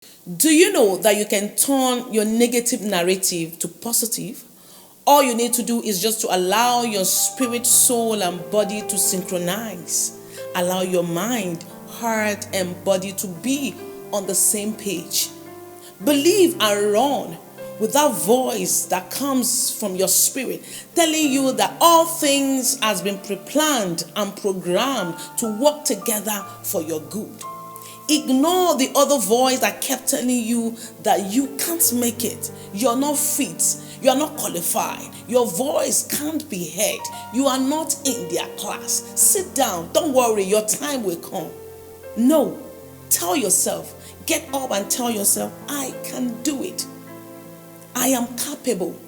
Do you know that you can turn your negative narrative to positive? All you need to do is just to allow your spirit, soul, and body to synchronize. Allow your mind, heart, and body to be on the same page. Believe and run with that voice that comes from your spirit telling you that all things has been pre-planned and programmed to work together for your good. Ignore the other voice that kept telling you that you can't make it, you're not fit, you are not qualified, your voice can't be heard, you are not in their class. Sit down, don't worry, your time will come. No, tell yourself, get up and tell yourself, I can do it. I am capable.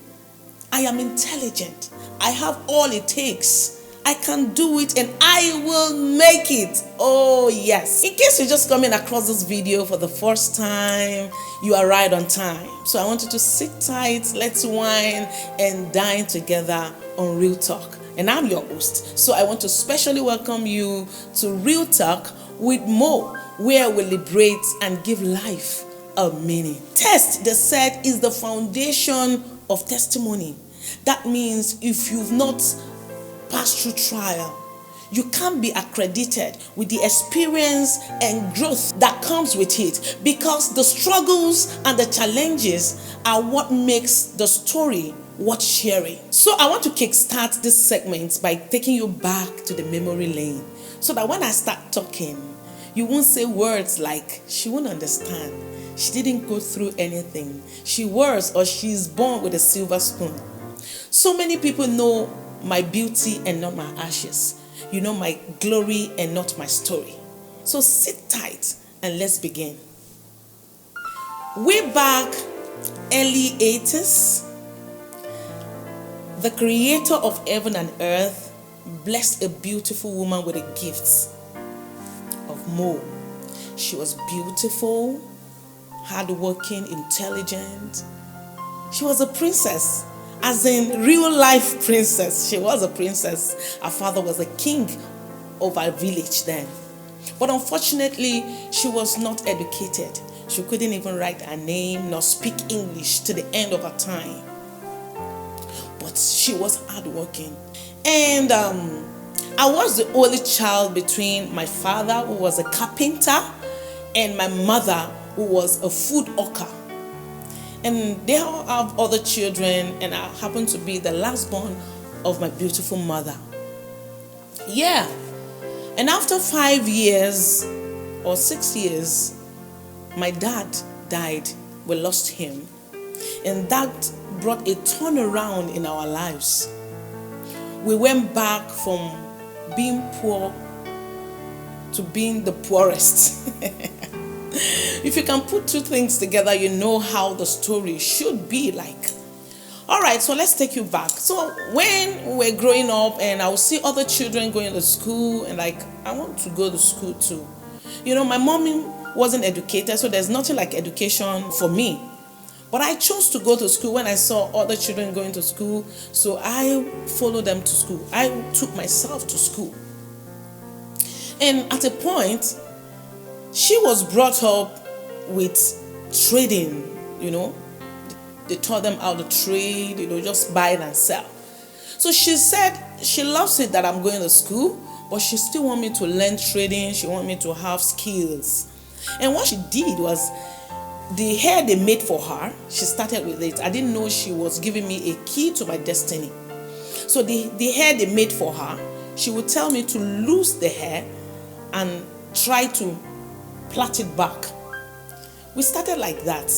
I am intelligent. I have all it takes. I can do it and I will make it. Oh, yes. In case you're just coming across this video for the first time, you are right on time. So I want you to sit tight, let's wine and dine together on Real Talk. And I'm your host. So I want to specially welcome you to Real Talk with Mo, where we liberate and give life a meaning. Test, they said, is the foundation of testimony. That means if you've not passed through trial, you can't be accredited with the experience and growth that comes with it, because the struggles and the challenges are what makes the story worth sharing. So I want to kickstart this segment by taking you back to the memory lane, so that when I start talking, you won't say words like, she won't understand, she didn't go through anything, she was or she's born with a silver spoon. So many people know my beauty and not my ashes. You know my glory and not my story. So sit tight and let's begin. Way back early 80s, the creator of heaven and earth blessed a beautiful woman with the gifts of Mo. She was beautiful, hardworking, intelligent. She was a princess. As in real life princess. She was a princess. Her father was a king of our village then. But unfortunately, she was not educated. She couldn't even write her name nor speak English to the end of her time. But she was hardworking. And I was the only child between my father, who was a carpenter, and my mother, who was a food hawker. And they all have other children, and I happen to be the last born of my beautiful mother. Yeah. And after 5 years or 6 years, my dad died. We lost him. And that brought a turnaround in our lives. We went back from being poor to being the poorest. If you can put two things together, you know how the story should be like. All right, so let's take you back. So when we're growing up and I would see other children going to school, and like, I want to go to school too. You know, my mommy wasn't educated, so there's nothing like education for me. But I chose to go to school when I saw other children going to school, so I followed them to school. I took myself to school. And at a point, she was brought up with trading, you know. They taught them how to trade, you know, just buy and sell. So she said she loves it that I'm going to school, but she still want me to learn trading. She want me to have skills. And what she did was, the hair they made for her, she started with it. I didn't know she was giving me a key to my destiny. So the hair they made for her, she would tell me to lose the hair and try to plait it back. We started like that.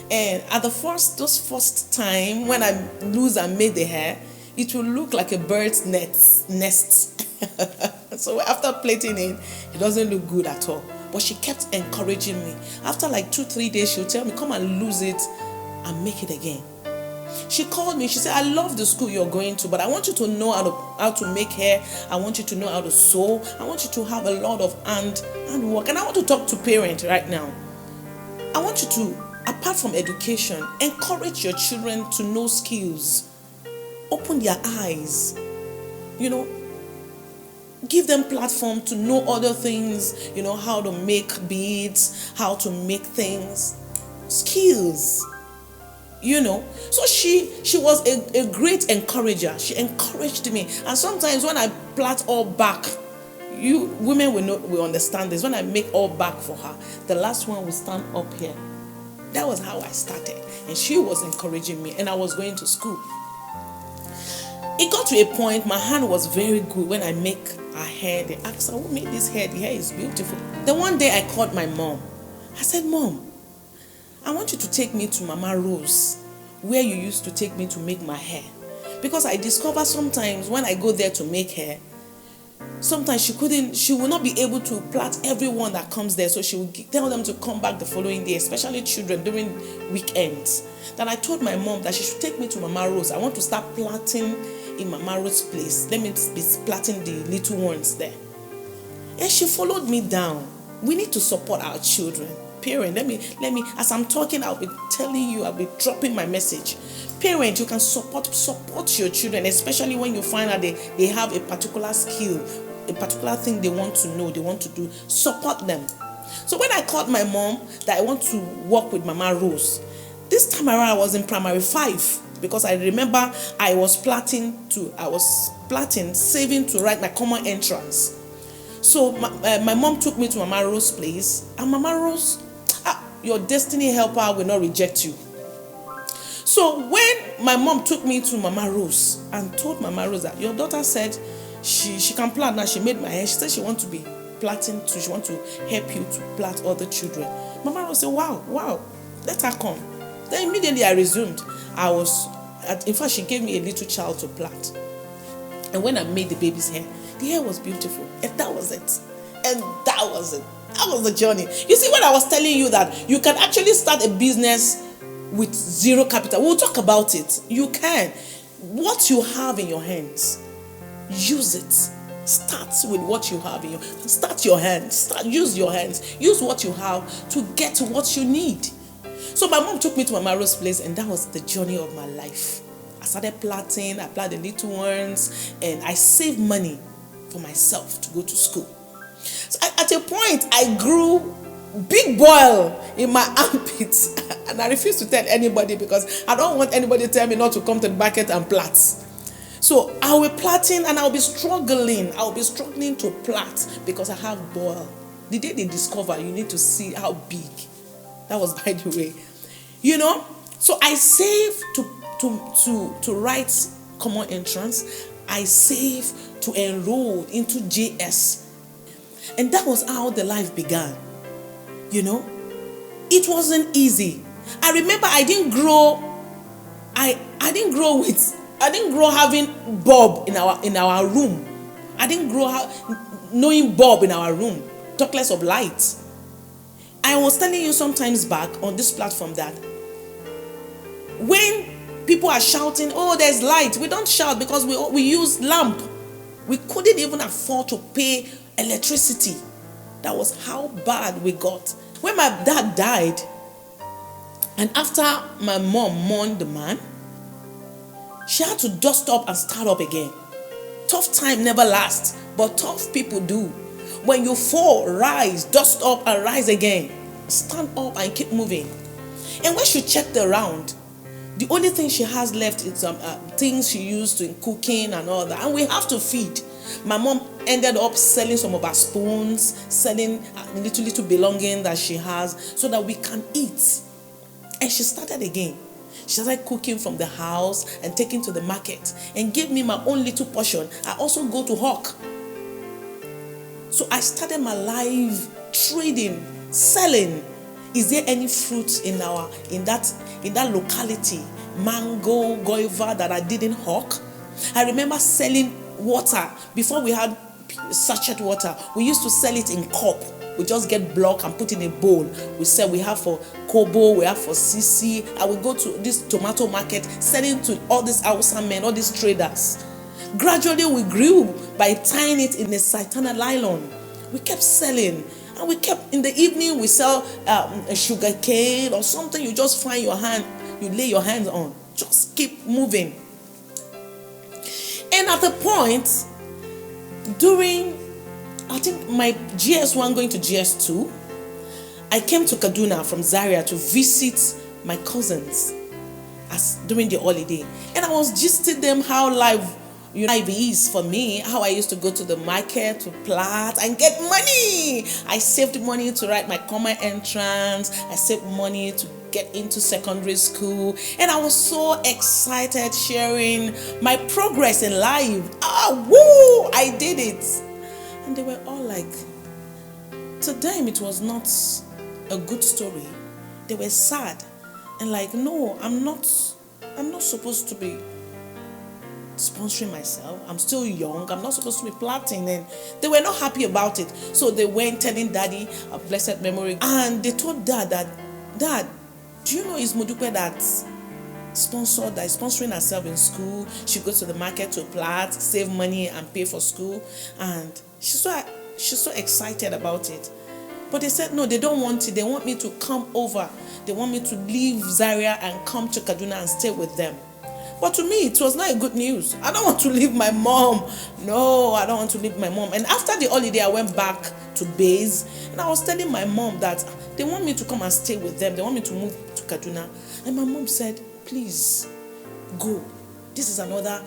And at those first time when I lose and made the hair, it will look like a bird's nest. So after plaiting it, it doesn't look good at all. But she kept encouraging me. After like 2-3 days, she'll tell me, come and lose it and make it again. She called me. She said, I love the school you're going to, but I want you to know how to make hair. I want you to know how to sew. I want you to have a lot of hand work. And I want to talk to parents right now. I want you to, apart from education, encourage your children to know skills. Open their eyes. You know, give them platform to know other things, how to make beads, how to make things, skills. So she was a great encourager. She encouraged me. And sometimes when I plait all back, you women will understand this. When I make all back for her, the last one will stand up here. That was how I started. And she was encouraging me, and I was going to school. It got to a point, my hand was very good. When I make her hair, they asked her, who made this hair? The hair is beautiful. Then one day I called my mom. I said, Mom, I want you to take me to Mama Rose, where you used to take me to make my hair. Because I discover sometimes when I go there to make hair, sometimes she will not be able to plait everyone that comes there. So she will tell them to come back the following day, especially children during weekends. Then I told my mom that she should take me to Mama Rose. I want to start plaiting in Mama Rose's place. Let me be plaiting the little ones there. And she followed me down. We need to support our children. Parent, let me, as I'm talking, I'll be telling you, I'll be dropping my message. Parent, you can support your children, especially when you find out they have a particular skill, a particular thing they want to know, they want to do. Support them. So when I called my mom that I want to work with Mama Rose, this time around I was in primary 5, because I remember I was plaiting, saving to write my common entrance. So my mom took me to Mama Rose's place, and Mama Rose, your destiny helper will not reject you. So when my mom took me to Mama Rose and told Mama Rose that your daughter said she can plait now, she made my hair, she said she wants to be plaiting too, she wants to help you to plait other children. Mama Rose said, wow, let her come. Then immediately I resumed. In fact, she gave me a little child to plait. And when I made the baby's hair, the hair was beautiful. And that was it. That was the journey. You see, when I was telling you that you can actually start a business with zero capital, we'll talk about it. You can. What you have in your hands, use it. Start with what you have in your hands. Start your hands. Use your hands. Use what you have to get to what you need. So my mom took me to Mama Rose's place, and that was the journey of my life. I started plaiting, I plaited the little ones, and I saved money for myself to go to school. So at a point, I grew big boil in my armpits, and I refuse to tell anybody because I don't want anybody to tell me not to come to the market and plait. So I will be plaiting, and I'll be struggling. I'll be struggling to plait because I have boil. The day they discover, you need to see how big. That was by the way. So I saved to write common entrance. I saved to enroll into JS. And that was how the life began. It wasn't easy. I remember I didn't grow having bulb in our room. I didn't grow knowing bulb in our room. Talk less of light. I was telling you sometimes back on this platform that when people are shouting, oh, there's light, we don't shout because we use lamp. We couldn't even afford to pay electricity. That was how bad we got. When my dad died, and after my mom mourned the man, she had to dust up and start up again. Tough time never lasts, but tough people do. When you fall, rise, dust up and rise again. Stand up and keep moving. And when she checked around, the only thing she has left is some things she used in cooking and all that. And we have to feed. My mom ended up selling some of her spoons, selling little belonging that she has so that we can eat. And she started again. She started cooking from the house and taking to the market and gave me my own little portion. I also go to hawk. So I started my life trading, selling. Is there any fruit in that locality, mango, guava, that I didn't hawk? I remember selling water. Before we had sachet water, we used to sell it in cup. We just get block and put in a bowl. We have for Kobo, we have for Sisi. I will go to this tomato market, selling to all these Hausa men, all these traders. Gradually we grew by tying it in a saitana nylon. We kept selling. And we kept, in the evening, we sell a sugar cane or something. You just find your hand, you lay your hands on. Just keep moving. And at the point, during, I think, my GS1 going to GS2, I came to Kaduna from Zaria to visit my cousins during the holiday. And I was gisting them how life is for me, how I used to go to the market to plat and get money. I saved money to write my common entrance. I saved money to get into secondary school. And I was so excited sharing my progress in life. Woo! I did it. And they were all like, to them it was not a good story. They were sad. And like, no, I'm not supposed to be sponsoring myself. I'm still young. I'm not supposed to be plotting. And they were not happy about it. So they went telling Daddy, a blessed memory. And they told Dad that, Dad, do you know it's Modupe that is sponsoring herself in school? She goes to the market to plat, save money and pay for school. And she's so excited about it. But they said, no, they don't want it. They want me to come over. They want me to leave Zaria and come to Kaduna and stay with them. But to me, it was not a good news. I don't want to leave my mom. No, I don't want to leave my mom. And after the holiday, I went back to base. And I was telling my mom that they want me to come and stay with them. They want me to move to Kaduna. And my mom said, please, go. This is another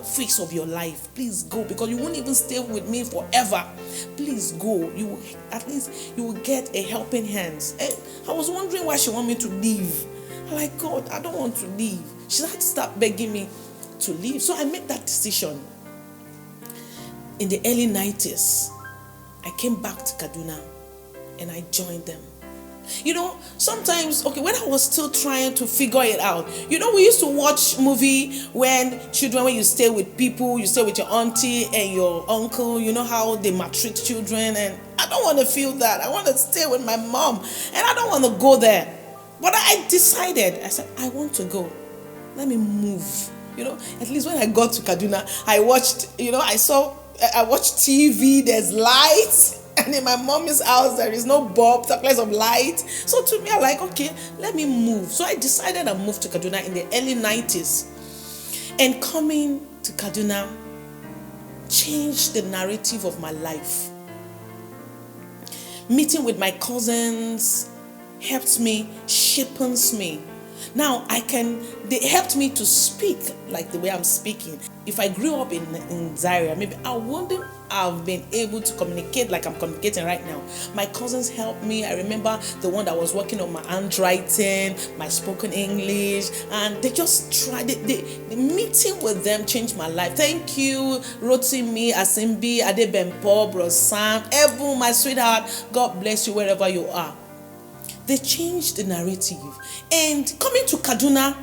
phase of your life. Please go, because you won't even stay with me forever. Please go. At least you will get a helping hand. I was wondering why she wanted me to leave. I'm like, God, I don't want to leave. She had to start begging me to leave. So I made that decision. In the early 90s, I came back to Kaduna and I joined them. Sometimes, when I was still trying to figure it out, we used to watch movie when you stay with people, you stay with your auntie and your uncle, how they maltreat children, and I don't want to feel that. I want to stay with my mom, and I don't want to go there. But I decided, I said, I want to go. Let me move. At least when I got to Kaduna, I watched, I watched TV, there's lights. And in my mommy's house, there is no bulb, supplies of light. So to me, I'm like, okay, let me move. So I decided I moved to Kaduna in the early 90s. And coming to Kaduna changed the narrative of my life. Meeting with my cousins helped me, shapes me. Now they helped me to speak like the way I'm speaking. If I grew up in Zaria, maybe I wouldn't have been able to communicate like I'm communicating right now. My cousins helped me. I remember the one that was working on my handwriting, my spoken English, and they just tried it. The meeting with them changed my life. Thank you, Rotimi, Asimbi, Adebempo, Bro Sam, Ebu, my sweetheart. God bless you wherever you are. They changed the narrative. And coming to Kaduna,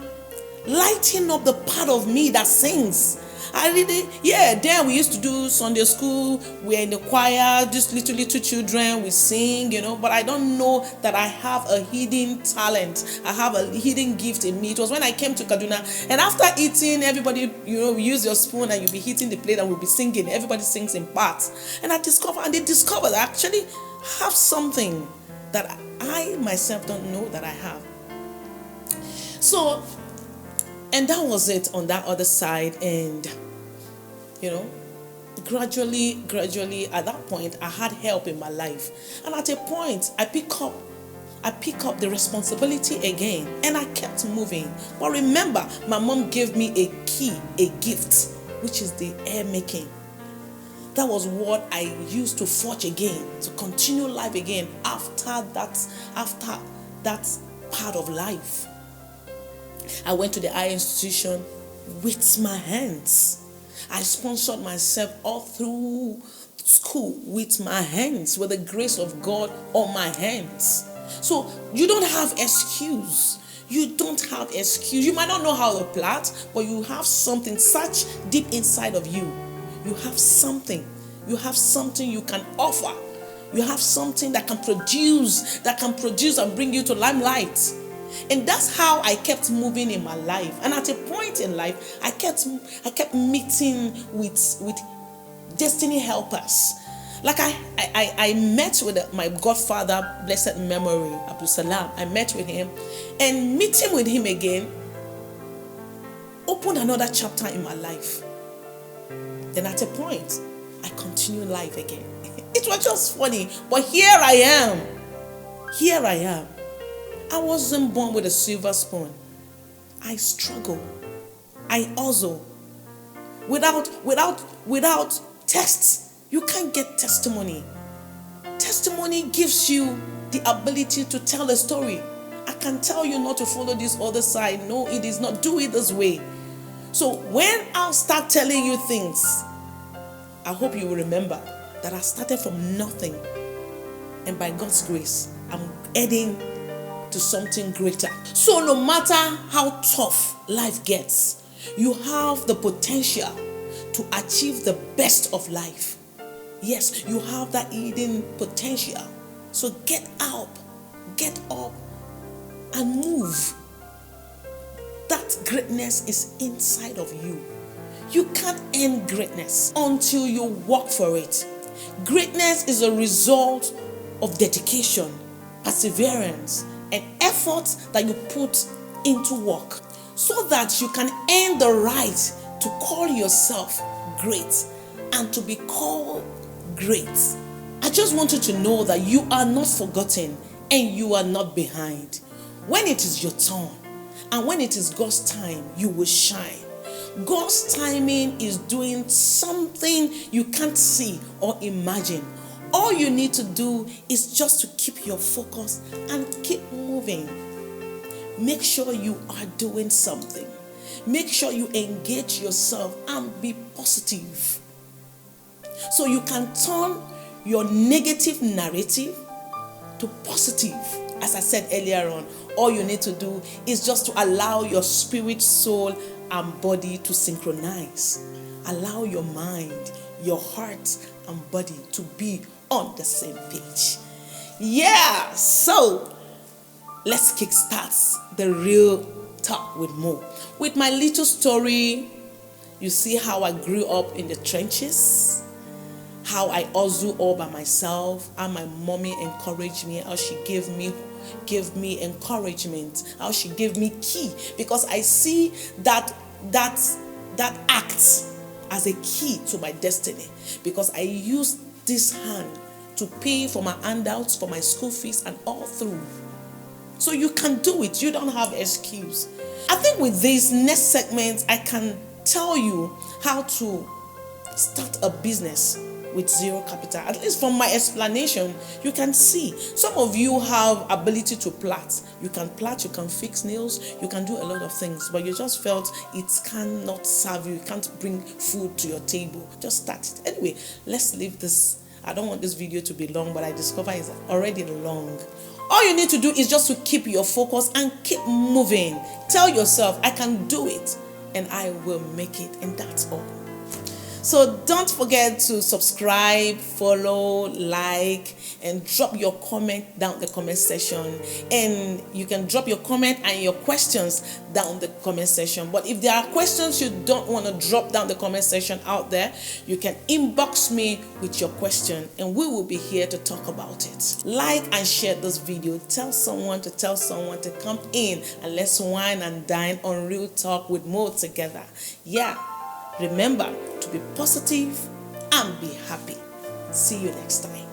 lighting up the part of me that sings. Then we used to do Sunday school. We're in the choir, just little children, we sing, but I don't know that I have a hidden talent. I have a hidden gift in me. It was when I came to Kaduna, and after eating, everybody, we use your spoon and you'll be hitting the plate and we'll be singing. Everybody sings in parts. And they discovered I actually have something that I myself don't know that I have. So, and that was it on that other side. And, gradually, at that point, I had help in my life. And at a point, I pick up the responsibility again. And I kept moving. But remember, my mom gave me a gift, which is the hair making. That was what I used to forge again, to continue life again after that part of life. I went to the higher institution with my hands. I sponsored myself all through school with my hands, with the grace of God on my hands. So you don't have excuse. You don't have excuse. You might not know how to plait, but you have something such deep inside of you. You have something. You have something you can offer. You have something that can produce and bring you to limelight. And that's how I kept moving in my life. And at a point in life, I kept meeting with destiny helpers. Like I met with my godfather, blessed memory, Abdul Salam. I met with him, and meeting with him again opened another chapter in my life. Then at a point, I continued life again. It was just funny, but here I am. Here I am. I wasn't born with a silver spoon. I struggle. I hustle. Without tests, you can't get testimony. Testimony gives you the ability to tell a story. I can tell you not to follow this other side. No, it is not. Do it this way. So when I'll start telling you things, I hope you will remember that I started from nothing. And by God's grace, I'm heading to something greater. So no matter how tough life gets, you have the potential to achieve the best of life. Yes, you have that hidden potential. So get up, and move. That greatness is inside of you. You can't earn greatness until you work for it. Greatness is a result of dedication, perseverance, and effort that you put into work, so that you can earn the right to call yourself great and to be called great. I just want you to know that you are not forgotten and you are not behind. When it is your turn and when it is God's time, you will shine. God's timing is doing something you can't see or imagine. All you need to do is just to keep your focus and keep moving. Make sure you are doing something. Make sure you engage yourself and be positive, so you can turn your negative narrative to positive. As I said earlier on, all you need to do is just to allow your spirit, soul, and body to synchronize. Allow your mind, your heart, and body to be on the same page. Yeah, so let's kickstart the real talk with Mo. With my little story, you see how I grew up in the trenches, how I hustled all by myself, how my mommy encouraged me, how she gave me encouragement, how she gave me key, because I see that act as a key to my destiny, because I used this hand to pay for my handouts, for my school fees, and all through. So you can do it. You don't have excuse. I think with this next segment, I can tell you how to start a business with zero capital. At least from my explanation, you can see. Some of you have ability to plait. You can plait, you can fix nails, you can do a lot of things, but you just felt it cannot serve you. You can't bring food to your table. Just start it. Anyway, let's leave this. I don't want this video to be long, but I discover it's already long. All you need to do is just to keep your focus and keep moving. Tell yourself, I can do it and I will make it, and that's all. So don't forget to subscribe, follow, like, and drop your comment down the comment section. And you can drop your comment and your questions down the comment section. But if there are questions you don't want to drop down the comment section out there, you can inbox me with your question and we will be here to talk about it. Like and share this video. Tell someone to come in and let's wine and dine on Real Talk with Mo together. Yeah. Remember to be positive and be happy. See you next time.